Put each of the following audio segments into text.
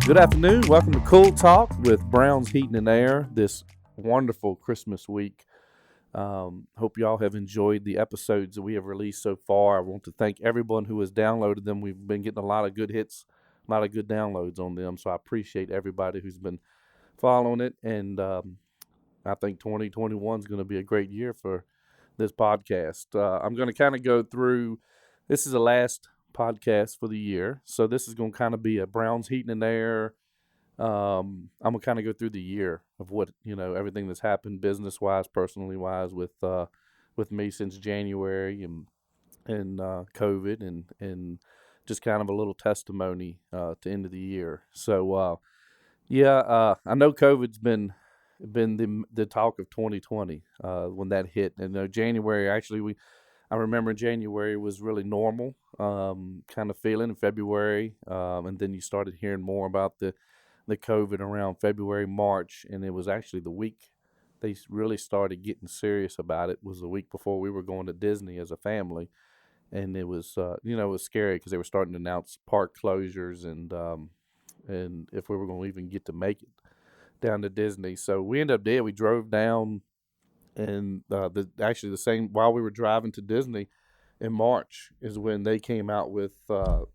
Good afternoon. Welcome to Cool Talk with Brown's Heating and Air this wonderful Christmas week. Hope y'all have enjoyed the episodes that we have released so far. I want to thank everyone who has downloaded them. We've been getting a lot of good hits, a lot of good downloads on them. So I appreciate everybody who's been following it. And I think 2021 is going to be a great year for this podcast. I'm going to kind of go through, this is the last podcast for the year. So this is going to kind of be a Brown's Heating and Air. I'm gonna kind of go through the year of what everything that's happened business wise, personally wise, with me since January and COVID and just kind of a little testimony to end of the year. So I know COVID's been the talk of 2020 when that hit. And January actually I remember January was really normal kind of feeling in February, and then you started hearing more about the COVID around February, March, and it was actually the week they really started getting serious about it was the week before we were going to Disney as a family, and it was it was scary because they were starting to announce park closures and if we were going to even get to make it down to Disney. So we ended up there. We drove down, and the same while we were driving to Disney in March is when they came out with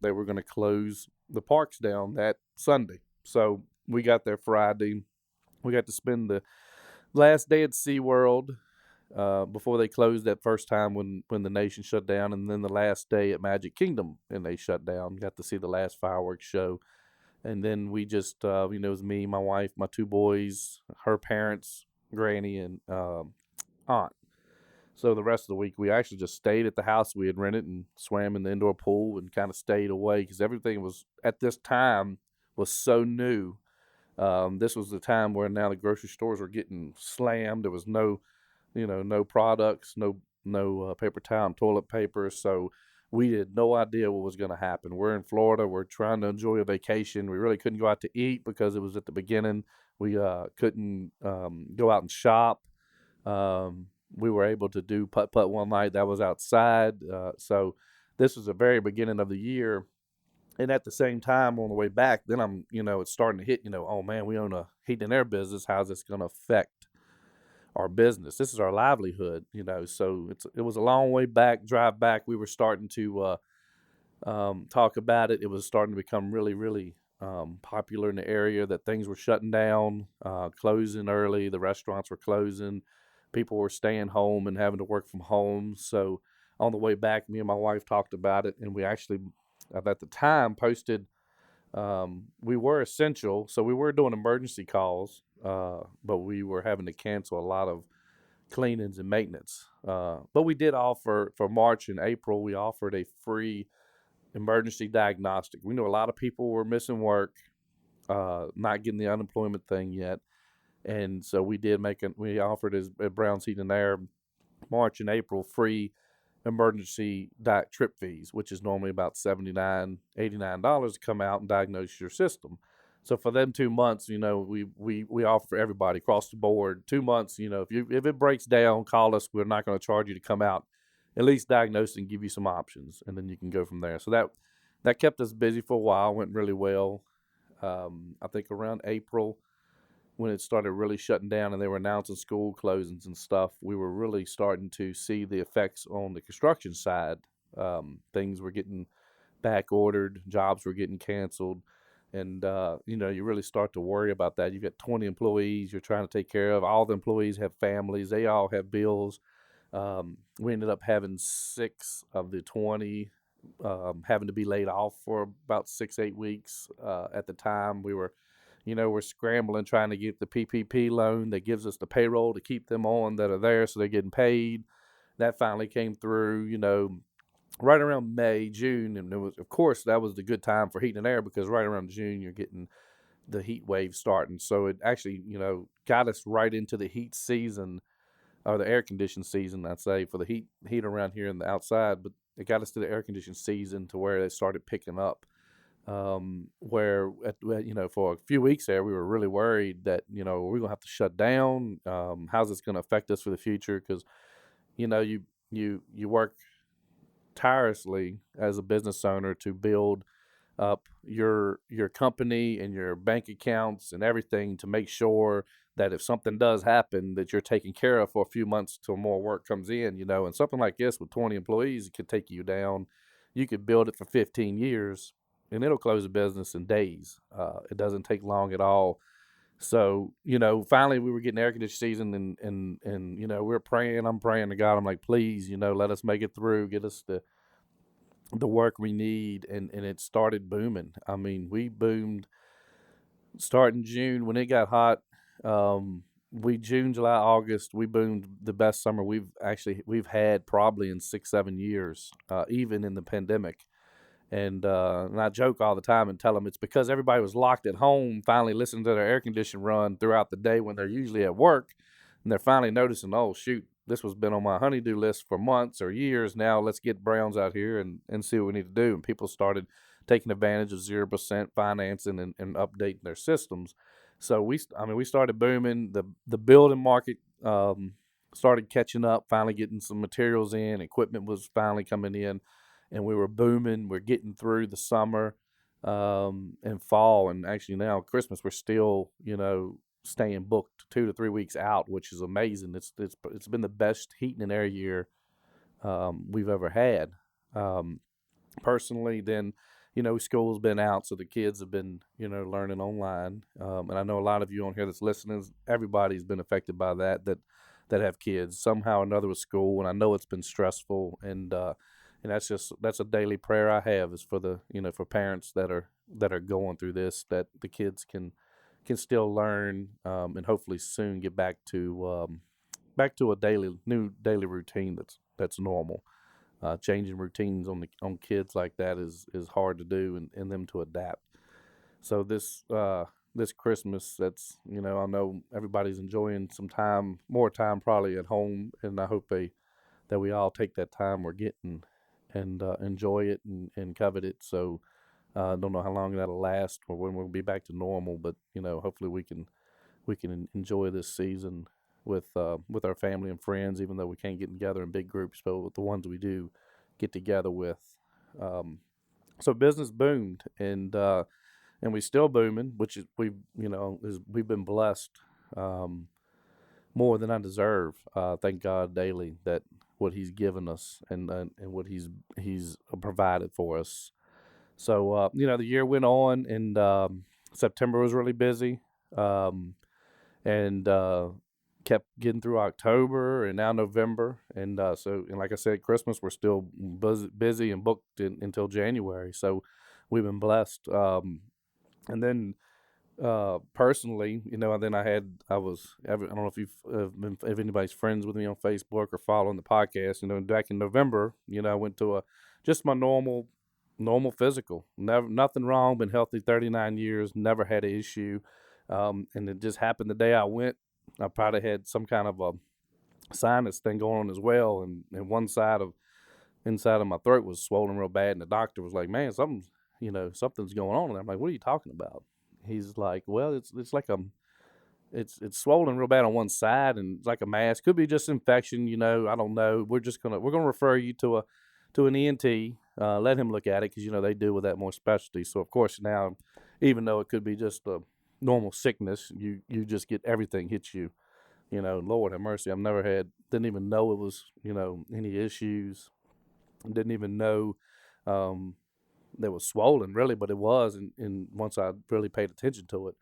they were going to close the parks down that Sunday. So we got there Friday. We got to spend the last day at SeaWorld before they closed that first time when the nation shut down, and then the last day at Magic Kingdom and they shut down. Got to see the last fireworks show, and then we just it was me, my wife, my two boys, her parents, Granny, and aunt. So the rest of the week we actually just stayed at the house we had rented and swam in the indoor pool and kind of stayed away because everything was at this time was so new. This was the time where now the grocery stores were getting slammed. There was no products, no paper towel and toilet paper. So we had no idea what was going to happen. We're in Florida. We're trying to enjoy a vacation. We really couldn't go out to eat because it was at the beginning. We couldn't go out and shop. We were able to do putt-putt one night. That was outside. So this was the very beginning of the year. And at the same time, on the way back, then it's starting to hit, oh man, we own a heating and air business. How's this going to affect our business? This is our livelihood, So it was a long way back, drive back. We were starting to talk about it. It was starting to become really, really popular in the area that things were shutting down, closing early. The restaurants were closing. People were staying home and having to work from home. So on the way back, me and my wife talked about it, and we actually at the time posted we were essential, so we were doing emergency calls, but we were having to cancel a lot of cleanings and maintenance. But we did offer for March and April, we offered a free emergency diagnostic. We knew a lot of people were missing work, not getting the unemployment thing yet, and so we offered as at Brown's Heating and Air March and April free emergency trip fees, which is normally about $79, $89 to come out and diagnose your system. So for them 2 months, we offer everybody across the board 2 months. If it breaks down, call us. We're not going to charge you to come out, at least diagnose and give you some options, and then you can go from there. So that kept us busy for a while. Went really well. I think around April, when it started really shutting down and they were announcing school closings and stuff, we were really starting to see the effects on the construction side. Things were getting back ordered, jobs were getting canceled, and you really start to worry about that. You've got 20 employees you're trying to take care of. All the employees have families. They all have bills. We ended up having 6 of the 20 having to be laid off for about 6-8 weeks. At the time, we're scrambling trying to get the PPP loan that gives us the payroll to keep them on that are there so they're getting paid. That finally came through, right around May, June. And of course, that was the good time for heating and air because right around June, you're getting the heat wave starting. So it actually, got us right into the heat season or the air conditioned season, I'd say, for the heat around here in the outside. But it got us to the air conditioned season to where it started picking up. Where for a few weeks there, we were really worried that we're gonna have to shut down. How's this gonna affect us for the future? Because you work tirelessly as a business owner to build up your company and your bank accounts and everything to make sure that if something does happen, that you're taken care of for a few months till more work comes in, and something like this with 20 employees, it could take you down. You could build it for 15 years and it'll close a business in days. It doesn't take long at all. So, finally we were getting air conditioning season and we were praying. I'm praying to God. I'm like, please, let us make it through, get us the work we need. And it started booming. I mean, we boomed starting June when it got hot. We June, July, August, we boomed the best summer we've had probably in 6, 7 years, even in the pandemic. And I joke all the time and tell them it's because everybody was locked at home, finally listening to their air conditioner run throughout the day when they're usually at work, and they're finally noticing, oh shoot, this was been on my honeydew list for months or years. Now let's get Browns out here and see what we need to do. And people started taking advantage of 0% financing and updating their systems. So we started booming. The building market started catching up, finally getting some materials in. Equipment was finally coming in, and we were booming. We're getting through the summer and fall, and actually now Christmas we're still staying booked 2 to 3 weeks out, which is amazing. It's been the best heating and air year we've ever had. Personally, then school's been out, so the kids have been learning online, and I know a lot of you on here that's listening. Everybody's been affected by that have kids somehow or another with school, and I know it's been stressful, and that's a daily prayer I have, is for for parents that are going through this, that the kids can still learn, and hopefully soon get back to a new daily routine that's normal. Changing routines on kids like that is hard to do, and them to adapt. So this Christmas, that's I know everybody's enjoying some more time probably at home, and I hope that we all take that time we're getting and enjoy it and covet it. So I don't know how long that'll last or when we'll be back to normal, but hopefully we can enjoy this season with our family and friends, even though we can't get together in big groups, but with the ones we do get together with. So business boomed, and we still booming, which is we've been blessed more than I deserve. Thank God daily that what He's given us and what He's provided for us. So the year went on, and September was really busy, and kept getting through October and now November, and like I said, Christmas we're still busy and booked until January. So we've been blessed. And then personally, and then I don't know if if anybody's friends with me on Facebook or following the podcast. Back in November, I went to just my normal physical. Nothing wrong. Been healthy 39 years. Never had an issue. And it just happened the day I went. I probably had some kind of a sinus thing going on as well, and one side of inside of my throat was swollen real bad. And the doctor was like, "Man, something's going on." And I'm like, "What are you talking about?" He's like, "Well, it's like it's swollen real bad on one side, and it's like a mass. Could be just infection. I don't know. We're gonna refer you to an ENT. Let him look at it, because they deal with that more specialty. So of course now, even though it could be just a normal sickness, you just get everything hits you. Lord have mercy. Didn't even know it was any issues. Didn't even know that was swollen really, but it was, and once I really paid attention to it.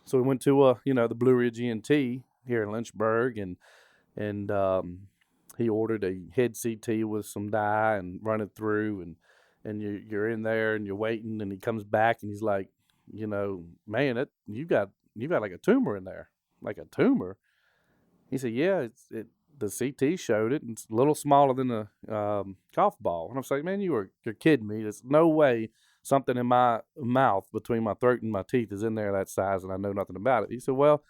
So we went to the Blue Ridge ENT here in Lynchburg, and he ordered a head CT with some dye and run it through, and you're in there and you're waiting, and he comes back and he's like, "Man, you got like a tumor in there." Like, a tumor? He said, "Yeah, the CT showed it, and it's a little smaller than a golf ball." And I was like, "Man, you're kidding me. There's no way something in my mouth between my throat and my teeth is in there that size, and I know nothing about it." He said, "Well,"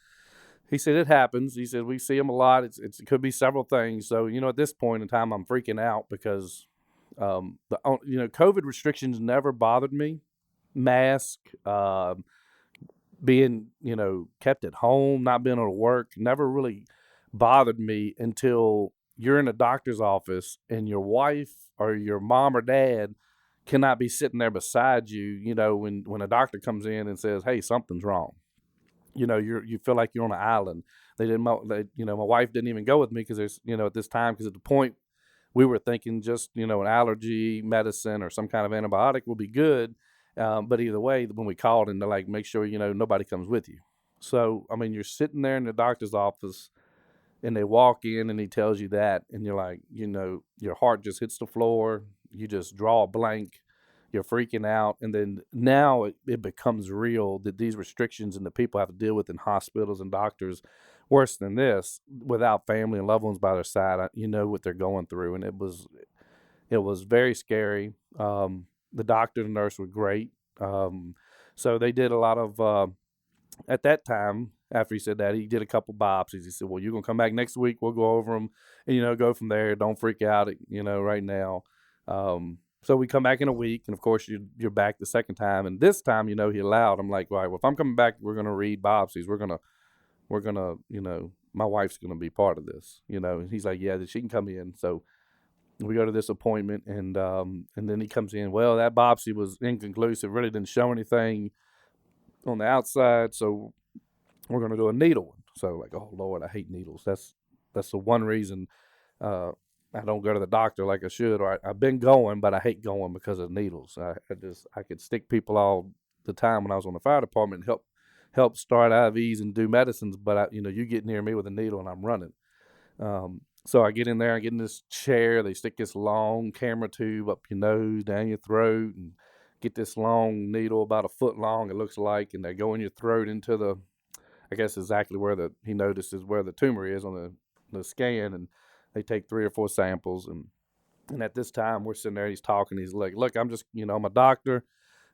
he said, "it happens." He said, "We see them a lot. It could be several things." So, at this point in time, I'm freaking out because COVID restrictions never bothered me. Mask, being kept at home, not being able to work, never really bothered me until you're in a doctor's office and your wife or your mom or dad cannot be sitting there beside you, when a doctor comes in and says, "Hey, something's wrong." You feel like you're on an island. My wife didn't even go with me because there's, at this time, because at the point we were thinking just, an allergy medicine or some kind of antibiotic will be good. But either way, when we called and they're like, make sure, nobody comes with you. So, I mean, you're sitting there in the doctor's office and they walk in and he tells you that, and you're like, your heart just hits the floor. You just draw a blank. You're freaking out. And then now it becomes real that these restrictions and the people have to deal with in hospitals and doctors, worse than this, without family and loved ones by their side, you know what they're going through. And it was very scary. The doctor and nurse were great. So they did a lot of, at that time, after he said that, he did a couple biopsies. He said, well, you're going to come back next week. We'll go over them and, go from there. Don't freak out, right now. So we come back in a week, and of course you're back the second time. And this time, he allowed. I'm like, all right, well, if I'm coming back, we're going to read biopsies. We're going to, my wife's going to be part of this, And he's like, yeah, she can come in. So we go to this appointment, and then he comes in. Well, that biopsy was inconclusive. Really didn't show anything on the outside. So we're going to do a needle one. So like, oh Lord, I hate needles. That's the one reason I don't go to the doctor like I should. Or I've been going, but I hate going because of needles. I could stick people all the time when I was on the fire department and help start IVs and do medicines. But you get near me with a needle and I'm running. So I get in there, I get in this chair. They stick this long camera tube up your nose, down your throat, and get this long needle, about a foot long, it looks like, and they go in your throat into the, I guess exactly where he notices where the tumor is on the scan, and they take 3 or 4 samples, and at this time we're sitting there, he's talking, he's like, look, I'm just, I'm a doctor,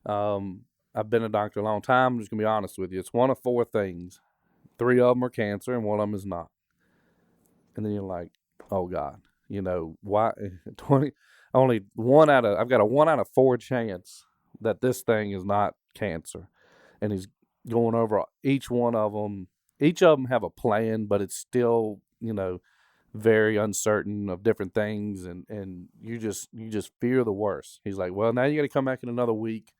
I've been a doctor a long time, I'm just gonna be honest with you, it's one of 4 things, 3 of them are cancer and one of them is not. And then you're like, oh God, why 20, only I've got a 1 out of 4 chance that this thing is not cancer. And he's going over each one of them. Each of them have a plan, but it's still, very uncertain of different things. And you just fear the worst. He's like, well, now you got to come back in another week.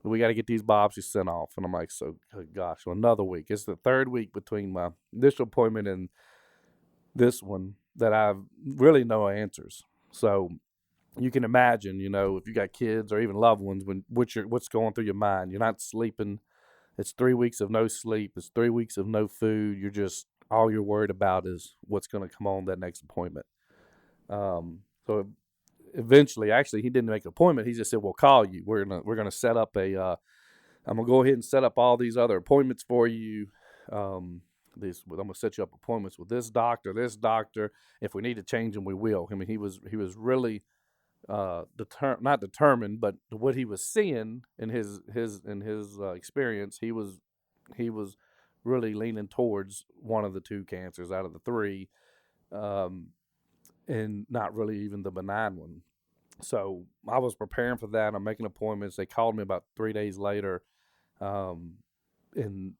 We got to get these biopsies sent off. And I'm like, so gosh, well, another week. It's the 3rd week between my initial appointment and this one that I've really no answers. So you can imagine, if you got kids or even loved ones, what's going through your mind. You're not sleeping. It's 3 weeks of no sleep. It's 3 weeks of no food. All you're worried about is what's going to come on that next appointment. So eventually, actually, he didn't make an appointment. He just said, we'll call you. We're gonna set up I'm gonna go ahead and set up all these other appointments for you. I'm gonna set you up appointments with this doctor. If we need to change them, we will. I mean, he was really not determined, but what he was seeing in his experience, he was really leaning towards one of the 2 cancers out of the 3, and not really even the benign one. So I was preparing for that. I'm making appointments. They called me about 3 days later, and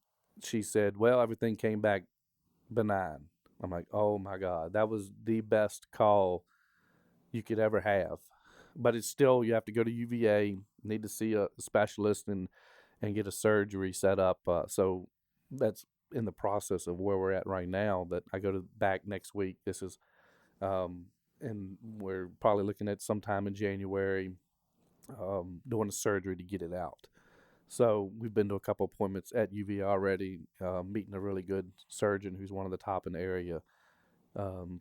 she said, well, everything came back benign. I'm like, oh my God, that was the best call you could ever have. But it's still, you have to go to UVA, need to see a specialist and get a surgery set up. So that's in the process of where we're at right now, that I go back next week. This is, and we're probably looking at sometime in January, doing a surgery to get it out. So we've been to a couple appointments at UVA already, meeting a really good surgeon who's one of the top in the area,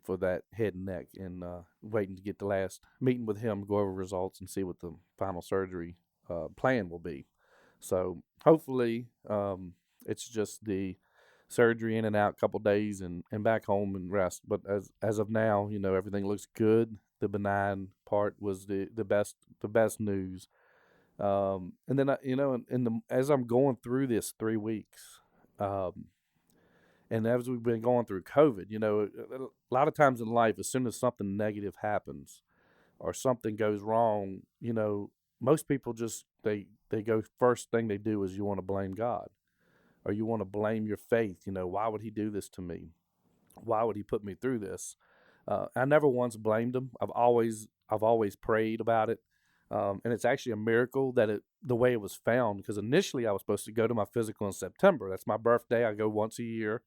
for that head and neck, and waiting to get the last meeting with him, go over results and see what the final surgery plan will be. So hopefully it's just the surgery in and out, couple days, and back home and rest. But as of now, everything looks good. The benign part was the best news. And then as I'm going through this 3 weeks, and as we've been going through COVID, a lot of times in life, as soon as something negative happens or something goes wrong, most people just they go, first thing they do is you want to blame God, or you want to blame your faith. Why would he do this to me? Why would he put me through this? I never once blamed him. I've always prayed about it. And it's actually a miracle that the way it was found, because initially I was supposed to go to my physical in September. That's my birthday. I go once a year.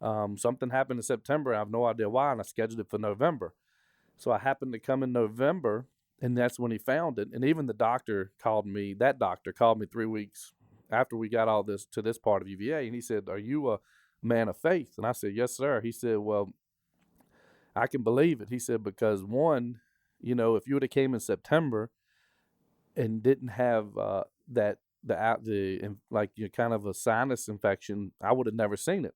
Something happened in September. I have no idea why, and I scheduled it for November. So I happened to come in November, and that's when he found it. And even the doctor called me. That doctor called me 3 weeks after we got all this to this part of UVA, and he said, "Are you a man of faith?" And I said, "Yes, sir." He said, "Well, I can believe it." He said, "Because one, if you would have came in September and didn't have that like kind of a sinus infection, I would have never seen it."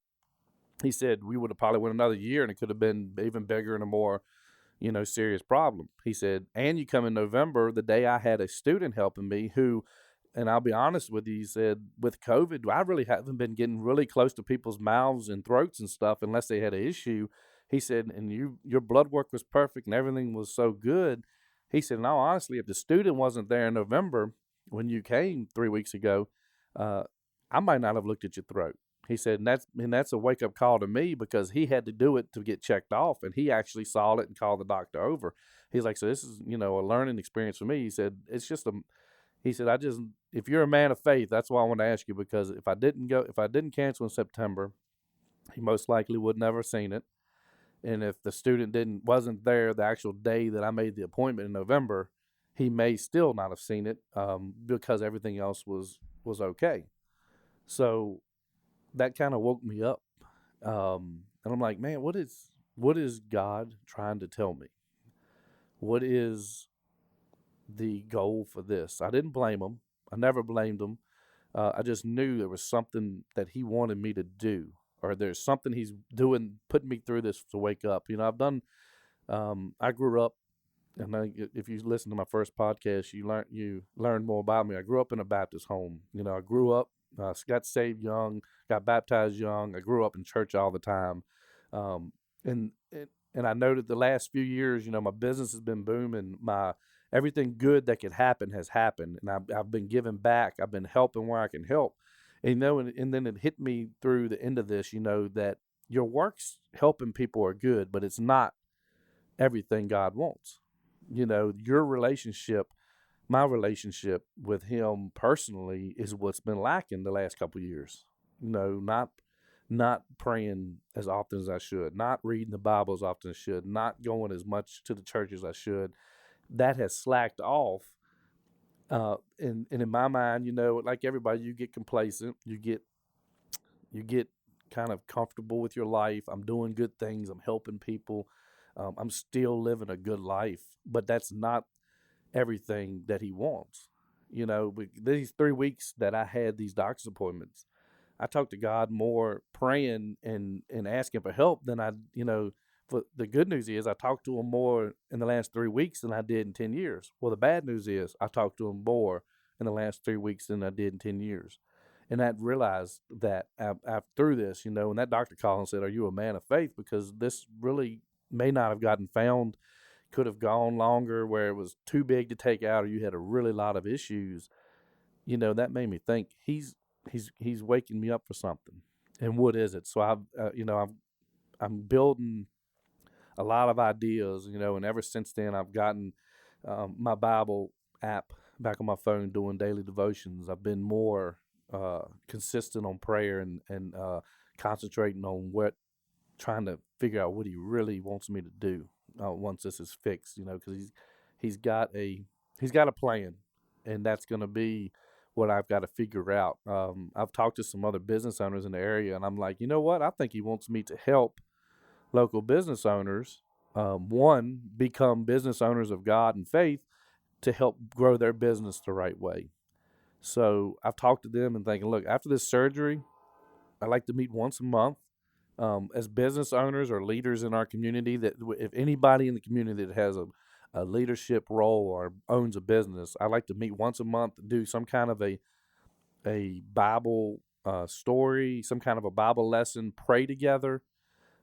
He said we would have probably went another year, and it could have been even bigger and a more serious problem. He said, and you come in November, the day I had a student helping me who, and I'll be honest with you, he said, with COVID, I really haven't been getting really close to people's mouths and throats and stuff unless they had an issue. He said, and your blood work was perfect and everything was so good. He said, no, honestly, if the student wasn't there in November when you came 3 weeks ago, uh, I might not have looked at your throat. He said, and that's a wake up call to me, because he had to do it to get checked off, and he actually saw it and called the doctor over. He's like, so this is a learning experience for me. He said, it's just a. He said, if you're a man of faith, that's why I want to ask you, because if I didn't cancel in September, he most likely would never have seen it, and if the student wasn't there the actual day that I made the appointment in November, he may still not have seen it, because everything else was okay. So that kind of woke me up. And I'm like, man, what is God trying to tell me? What is the goal for this? I didn't blame him. I never blamed him. I just knew there was something that he wanted me to do, or there's something he's doing, putting me through this to wake up. I've done. I grew up, and if you listen to my first podcast, you learn more about me. I grew up in a Baptist home. I grew up, got saved young, got baptized young. I grew up in church all the time, um, and I noted the last few years, my business has been booming. My everything good that could happen has happened, and I've been giving back. I've been helping where I can help, and then it hit me through the end of this, that your works helping people are good, but it's not everything God wants. Your relationship, my relationship with him personally, is what's been lacking the last couple of years. Not praying as often as I should, not reading the Bible as often as I should, not going as much to the church as I should. That has slacked off. And in my mind, like everybody, you get complacent, you get kind of comfortable with your life. I'm doing good things. I'm helping people. I'm still living a good life, but that's not everything that he wants. These 3 weeks that I had these doctor's appointments, I talked to God more praying and asking for help than I, but the good news is I talked to him more in the last 3 weeks than I did in 10 years. Well, the bad news is I talked to him more in the last 3 weeks than I did in 10 years. And I realized that through this, when that doctor called and said, "Are you a man of faith?" Because this really may not have gotten found, could have gone longer where it was too big to take out, or you had a really lot of issues. That made me think he's waking me up for something. And what is it? So I'm building a lot of ideas, and ever since then I've gotten my Bible app back on my phone, doing daily devotions. I've been more consistent on prayer and concentrating on trying to figure out what he really wants me to do once this is fixed. Because he's got a plan, and that's going to be what I've got to figure out. I've talked to some other business owners in the area, and I'm like, you know what? I think he wants me to help local business owners, one, become business owners of God and faith, to help grow their business the right way. So I've talked to them and thinking, look, after this surgery, I like to meet once a month. As business owners or leaders in our community, that if anybody in the community that has a leadership role or owns a business, I like to meet once a month, do some kind of a Bible story, some kind of a Bible lesson, pray together,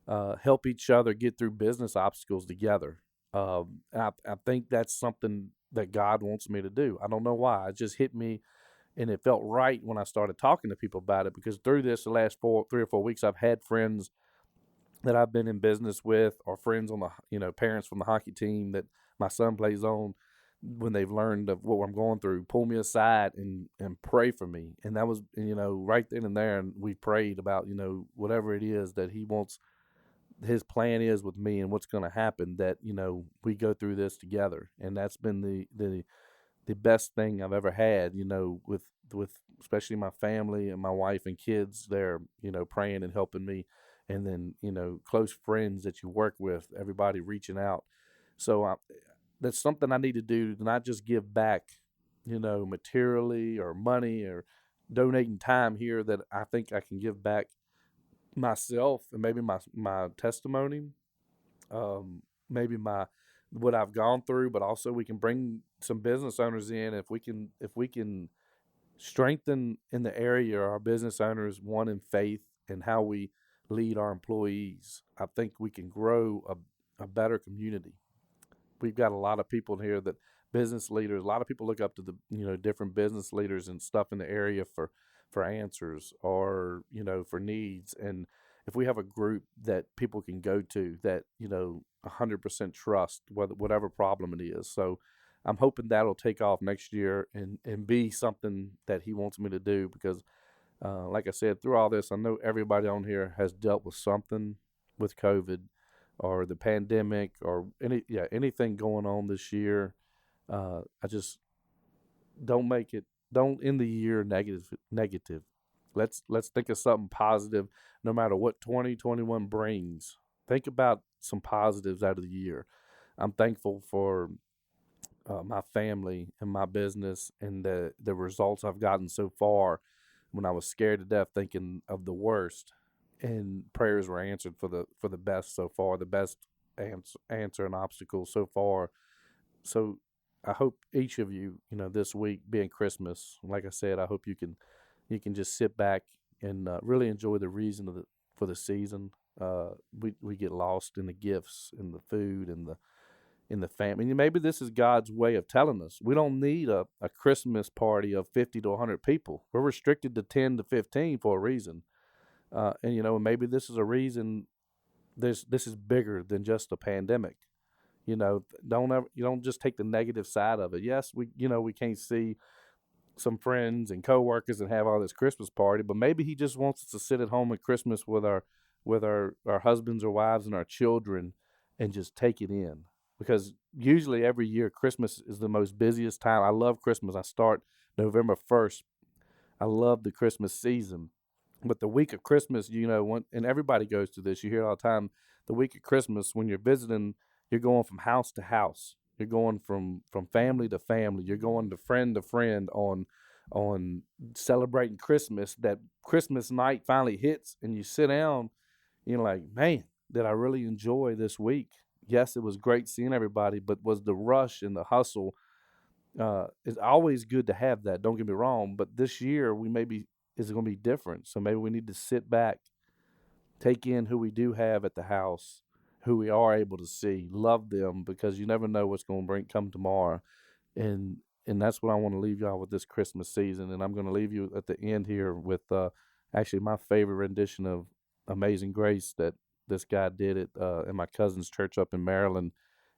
help each other get through business obstacles together. I think that's something that God wants me to do. I don't know why. It just hit me, and it felt right when I started talking to people about it, because through this, the last 3 or 4 weeks, I've had friends that I've been in business with, or friends on the, parents from the hockey team that my son plays on, when they've learned of what I'm going through, pull me aside and pray for me. And that was, right then and there. And we prayed about, whatever it is that he wants, his plan is with me and what's going to happen, that, we go through this together. And that's been the best thing I've ever had, with especially my family and my wife and kids there, praying and helping me. And then, close friends that you work with, everybody reaching out. So that's something I need to do, to not just give back, materially or money or donating time here, that I think I can give back myself and maybe my testimony, maybe my what I've gone through, but also we can bring some business owners in. If we can strengthen in the area our business owners, one in faith and how we lead our employees, I think we can grow a better community. We've got a lot of people here that business leaders, a lot of people look up to the different business leaders and stuff in the area for answers, or for needs. And if we have a group that people can go to, that 100% trust, whatever problem it is. So I'm hoping that'll take off next year and be something that he wants me to do, because like I said, through all this, I know everybody on here has dealt with something with COVID or the pandemic or anything going on this year. I just don't end the year negative. Let's think of something positive, no matter what 2021 brings. Think about some positives out of the year. I'm thankful for my family and my business and the results I've gotten so far, when I was scared to death thinking of the worst, and prayers were answered for the best so far, the best answer and obstacle so far. So I hope each of you, this week being Christmas, like I said, I hope you can just sit back and really enjoy the reason for the season. We get lost in the gifts and the food and the family. And maybe this is God's way of telling us we don't need a Christmas party of 50 to 100 people. We're restricted to 10 to 15 for a reason. And maybe this is a reason. This is bigger than just a pandemic. Don't just take the negative side of it. Yes, we can't see some friends and coworkers and have all this Christmas party, but maybe he just wants us to sit at home at Christmas with our husbands or wives and our children, and just take it in. Because usually every year Christmas is the most busiest time. I love Christmas. I start November 1st. I love the Christmas season. But the week of Christmas, and everybody goes through this, you hear it all the time. The week of Christmas, when you're visiting, you're going from house to house. You're going from family to family. You're going to friend on celebrating Christmas. That Christmas night finally hits, and you sit down. You're like, man, did I really enjoy this week? Yes, it was great seeing everybody, but was the rush and the hustle? It's always good to have that. Don't get me wrong, but this year is going to be different. So maybe we need to sit back, take in who we do have at the house, who we are able to see, love them, because you never know what's going to come tomorrow. And that's what I want to leave y'all with this Christmas season. And I'm going to leave you at the end here with actually my favorite rendition of Amazing Grace that this guy did it in my cousin's church up in Maryland.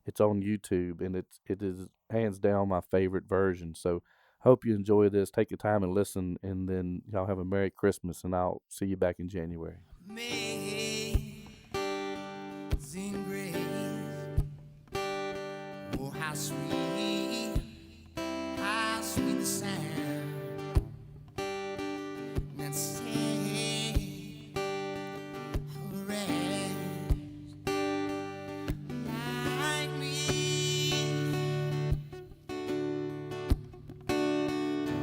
It's on YouTube, and it is hands down my favorite version. So hope you enjoy this. Take your time and listen, and then y'all have a Merry Christmas, and I'll see you back in January. Amazing grace, oh how sweet the sound that saved a wretch like me.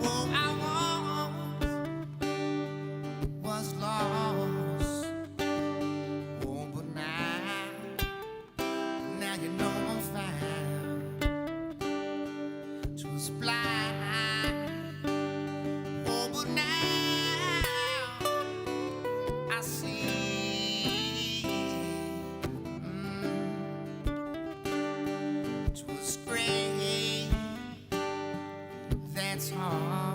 Oh, I once was lost, oh, but now you know I'm found. 'Twas blind, oh, but now I see. 'Twas great, that's all.